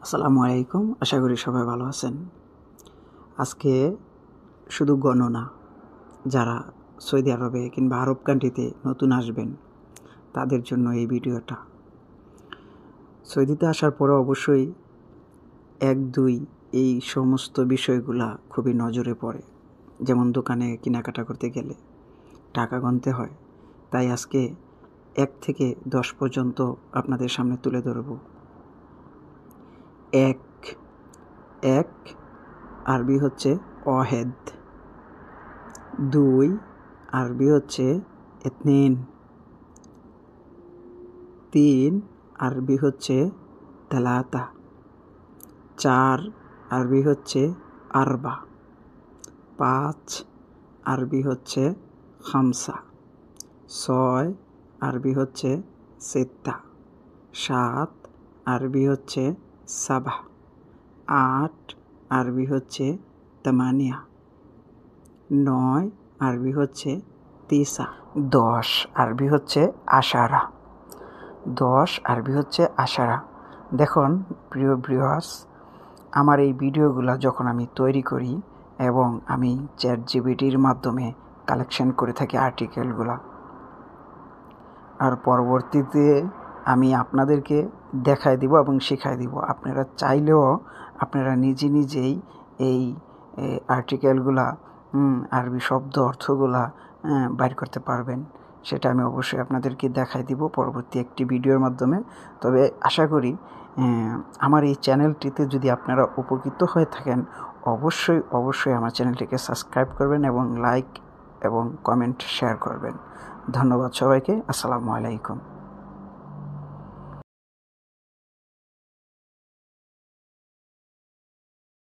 আসসালামু আলাইকুম। আশা করি সবাই ভালো আছেন। আজকে শুধু গণনা, যারা সৌদি আরবে কিংবা আরব কান্ট্রিতে নতুন আসবেন তাদের জন্য এই ভিডিওটা। সৌদিতে আসার পরে অবশ্যই 1-2 এই সমস্ত বিষয়গুলা খুবই নজরে পড়ে। যেমন দোকানে কেনাকাটা করতে গেলে টাকা গুনতে হয়। তাই আজকে 1 থেকে 10 পর্যন্ত আপনাদের সামনে তুলে ধরব। 1 আরবি হচ্ছে ওয়াহেদ, 2 আরবি হচ্ছে ইতনিন, 3 আরবি হচ্ছে তালাতা, 4 আরবি হচ্ছে আরবা, 5 আরবি হচ্ছে খামসা, 6 আরবি হচ্ছে সিত্তা, 7 আরবি হচ্ছে সাবাহ, 8 আরবি হচ্ছে তামানিয়া, 9 আরবি হচ্ছে তিসা, 10 আরবি হচ্ছে আশারা। 10 আরবি হচ্ছে আশারা। দেখুন প্রিয় ভিউয়ার্স, আমার এই ভিডিওগুলো যখন আমি তৈরি করি এবং আমি চ্যাটজিপিটির মাধ্যমে কালেকশন করে থাকি আর্টিকেলগুলো, আর পরবর্তীতে আমি আপনাদেরকে দেখায় দিব এবং শেখায় দিব। আপনারা চাইলেও আপনারা নিজেই এই আর্টিকেলগুলা আরবি শব্দ অর্থগুলা বাইর করতে পারবেন। সেটা আমি অবশ্যই আপনাদেরকে দেখায় দিব পরবর্তী একটি ভিডিওর মাধ্যমে। তবে আশা করি আমার এই চ্যানেলটিতে যদি আপনারা উপকৃত হয়ে থাকেন অবশ্যই আমার চ্যানেলটিকে সাবস্ক্রাইব করবেন এবং লাইক এবং কমেন্ট শেয়ার করবেন। ধন্যবাদ সবাইকে। আসসালামু আলাইকুম।